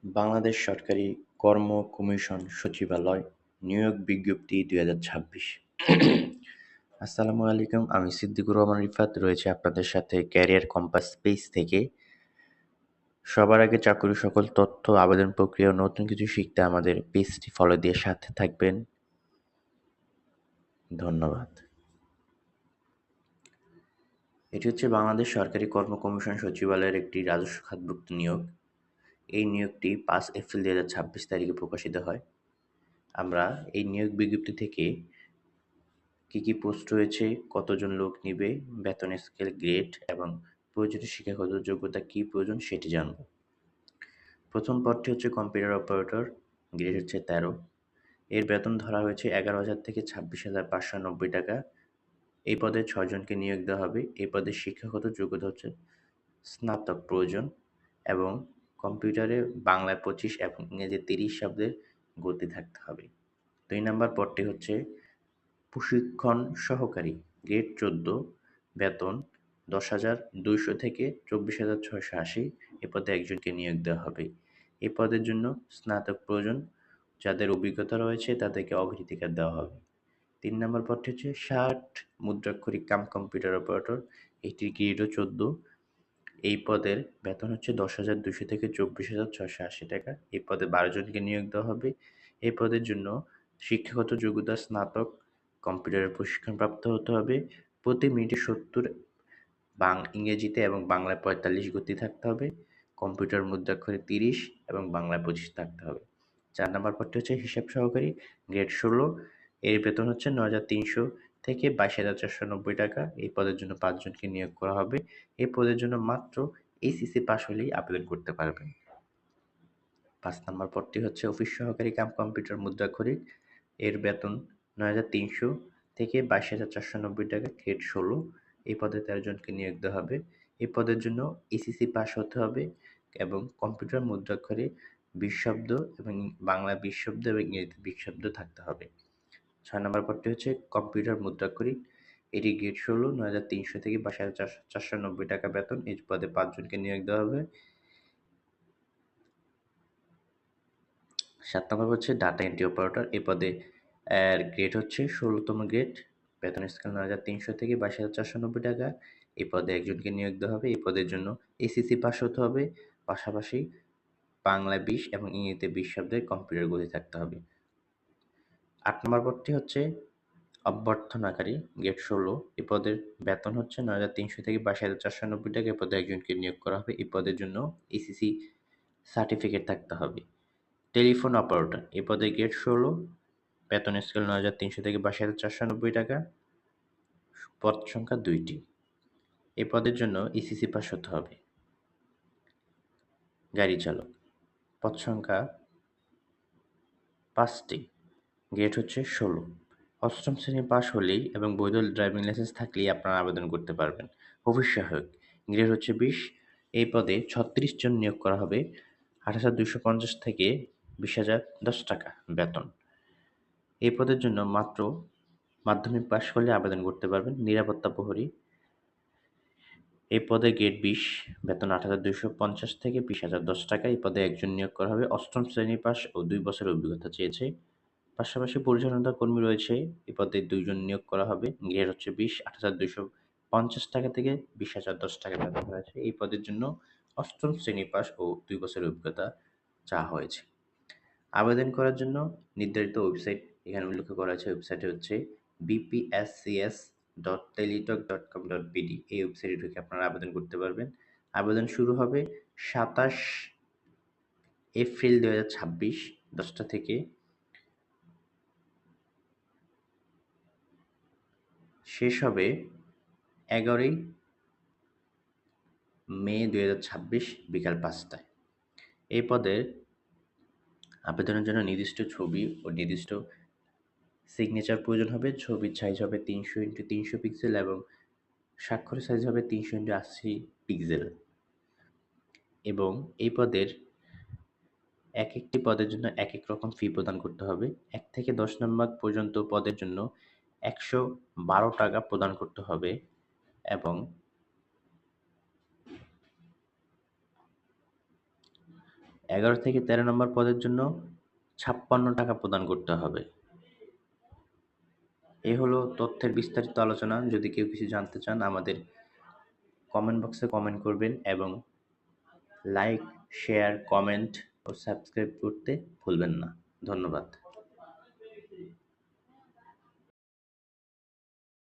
বাংলাদেশ সরকারি কর্ম কমিশন সচিবালয় নিয়োগ বিজ্ঞপ্তি ২০২৬। আসসালামু আলাইকুম, আমি সিদ্দিকুর রহমান রিফাত রয়েছে আপনাদের সাথে ক্যারিয়ার কম্পাস পেজ থেকে। সবার আগে চাকরির সকল তথ্য, আবেদন প্রক্রিয়া ও নতুন কিছু শিখতে আমাদের পেজটি ফলো দিয়ে সাথে থাকবেন। ধন্যবাদ। এটি হচ্ছে বাংলাদেশ সরকারি কর্ম কমিশন সচিবালয়ের একটি রাজস্ব খাতভুক্ত নিয়োগ। এই নিয়োগটি ৫ এপ্রিল ২০২৬ তারিখে প্রকাশিত হয়। আমরা এই নিয়োগ বিজ্ঞপ্তি থেকে কী পোস্ট রয়েছে, কতজন লোক নিবে, বেতন স্কেল, গ্রেড এবং প্রয়োজনীয় শিক্ষাগত যোগ্যতা কী প্রয়োজন সেটি জানব। প্রথম পদটি হচ্ছে কম্পিউটার অপারেটর, গ্রেড হচ্ছে ১৩। এর বেতন ধরা হয়েছে ১১,০০০ থেকে ২৬,৫৯০ টাকা। এই পদে ৬ জনকে নিয়োগ দেওয়া হবে। এই পদের শিক্ষাগত যোগ্যতা হচ্ছে স্নাতক প্রয়োজন এবং কম্পিউটারে বাংলায় ২৫ এবং ইংরেজি ৩০ শব্দের গতি থাকতে হবে। ২ নম্বর পদটি হচ্ছে প্রশিক্ষণ সহকারী, গ্রেড ১৪, বেতন ১০,২০০ থেকে ২৪,৬৮০। এ পদে একজনকে নিয়োগ দেওয়া হবে। এই পদের জন্য স্নাতক প্রয়োজন, যাদের অভিজ্ঞতা রয়েছে তাদেরকে অগ্রাধিকার দেওয়া হবে। ৩ নম্বর পদটি হচ্ছে ষাট মুদ্রাক্ষরিক কাম কম্পিউটার অপারেটর, এটির গ্রেডও ১৪। এই পদের বেতন হচ্ছে ১০,২০০ থেকে ২৪,৬৮০ টাকা। এই পদে ১২ জনকে নিয়োগ দেওয়া হবে। এই পদের জন্য শিক্ষাগত যোগ্যতা স্নাতক, কম্পিউটারের প্রশিক্ষণপ্রাপ্ত হতে হবে। প্রতি মিনিটে ৭০ ইংরেজিতে এবং বাংলায় ৪৫ গতি থাকতে হবে। কম্পিউটার মুদ্রাক্ষরে ৩০ এবং বাংলায় ২৫ থাকতে হবে। ৪ নম্বর পদটি হচ্ছে হিসাব সহকারী, গ্রেড ১৬। এর বেতন হচ্ছে ৯,৩০০ থেকে ২২,৪৯০ টাকা। এই পদের জন্য ৫ জনকে নিয়োগ করা হবে। এই পদের জন্য মাত্র এইচএসসি পাস হলেই আবেদন করতে পারবেন। ৫ নম্বর পদটি হচ্ছে অফিস সহকারী কাম কম্পিউটার মুদ্রাক্ষরিক। এর বেতন ৯,৩০০ থেকে ২২,৪৯০ টাকা, গ্রেড ১৬। এই পদে ১৩ জনকে নিয়োগ দেওয়া হবে। এই পদের জন্য এইচএসসি পাস হতে হবে এবং কম্পিউটার মুদ্রাক্ষরে ২০ শব্দ এবং বাংলায় ২০ শব্দ এবং ইংরেজিতে ২০ শব্দ থাকতে হবে। ৬ নম্বর পদটি হচ্ছে কম্পিউটার মুদ্রাক্ষরিক। এটি গ্রেড ১৬, ৯,৩০০ থেকে ২২,৪৯০ টাকা বেতন। এই পদে ৫ জনকে নিয়োগ দেওয়া হবে। ৭ নম্বর হচ্ছে ডাটা এন্ট্রি অপারেটর। এই পদে গ্রেড হচ্ছে ১৬তম গ্রেড, বেতন স্কেল ৯,৩০০ থেকে ২২,৪৯০ টাকা। এই পদে একজনকে নিয়োগ দেওয়া হবে। এই পদের জন্য এসএসসি পাস হতে হবে, পাশাপাশি বাংলায় ২০ এবং ইংরেজিতে ২০ শব্দের কম্পিউটার গতি থাকতে হবে। ৮ নম্বর পদটি হচ্ছে অভ্যর্থনাকারী, গ্রেড ১৬। এই পদের বেতন হচ্ছে ৯,৩০০ থেকে ২২,৪৯০ টাকা। এই পদে একজনকে নিয়োগ করা হবে। এই পদের জন্য এসএসসি সার্টিফিকেট থাকতে হবে। টেলিফোন অপারেটর, এই পদে গ্রেড ১৬, বেতন স্কেল ৯,৩০০ থেকে ২২,৪৯০ টাকা। পদ সংখ্যা ২টি। এই পদের জন্য এসএসসি পাস হতে হবে। গাড়ি চালক, পদ সংখ্যা ৫টি, গ্রেড হচ্ছে ১৬। অষ্টম শ্রেণী পাস হলেই এবং বৈধ ড্রাইভিং লাইসেন্স থাকলেই আপনারা আবেদন করতে পারবেন। অফিস সহায়ক, গ্রেড হচ্ছে ২০। এই পদে ৩৬ জন নিয়োগ করা হবে। ২৮,২৫০ থেকে ২০,০১০ টাকা বেতন। এই পদের জন্য মাত্র মাধ্যমিক পাস করলে আবেদন করতে পারবেন। নিরাপত্তা প্রহরী, এই পদে গ্রেড ২০, বেতন ৮,২৫০ থেকে ২০,০১০ টাকা। এই পদে একজন নিয়োগ করা হবে। অষ্টম শ্রেণী পাস ও ২ বছরের অভিজ্ঞতা চেয়েছে। পাশাপাশি পরিচালনা কর্মী রয়েছে। এই পদে ২ জন নিয়োগ করা হবে। গ্রেড হচ্ছে ২০, ৮,২৫০ টাকা থেকে ২০,০১০ টাকা বেতন রয়েছে। এই পদের জন্য অষ্টম শ্রেণী পাস ও ২ বছরের অভিজ্ঞতা চাওয়া হয়েছে। আবেদন করার জন্য নির্ধারিত ওয়েবসাইট এখানে উল্লেখ করা আছে। ওয়েবসাইটটি হচ্ছে bpscs.teletalk.com.bd। এই ওয়েবসাইটে ঢুকে আপনারা আবেদন করতে পারবেন। আবেদন শুরু হবে ২৭ এপ্রিল ২০২৬ ১০টা থেকে। শেষ হবে ১১ মে ২০২৬ বিকাল ৫টায়। এই পদে আবেদনের জন্য নির্দিষ্ট ছবি ও নির্দিষ্ট সিগনেচার প্রয়োজন হবে। ছবির সাইজ হবে ৩০০x৩০০ পিক্সেল এবং স্বাক্ষরের সাইজ হবে ৩০০x৮০ পিক্সেল। এবং এই পদের একটি পদের জন্য এক রকম ফি প্রদান করতে হবে। ১ থেকে ১০ নম্বর পর্যন্ত পদের জন্য ১১২ টাকা প্রদান করতে হবে এবং 11 থেকে 13 নম্বর পদের জন্য 56 টাকা প্রদান করতে হবে। এ হলো তথ্যের বিস্তারিত আলোচনা। যদি কেউ কিছু জানতে চান আমাদের কমেন্ট বক্সে কমেন্ট করবেন এবং লাইক, শেয়ার, কমেন্ট ও সাবস্ক্রাইব করতে ভুলবেন না। ধন্যবাদ।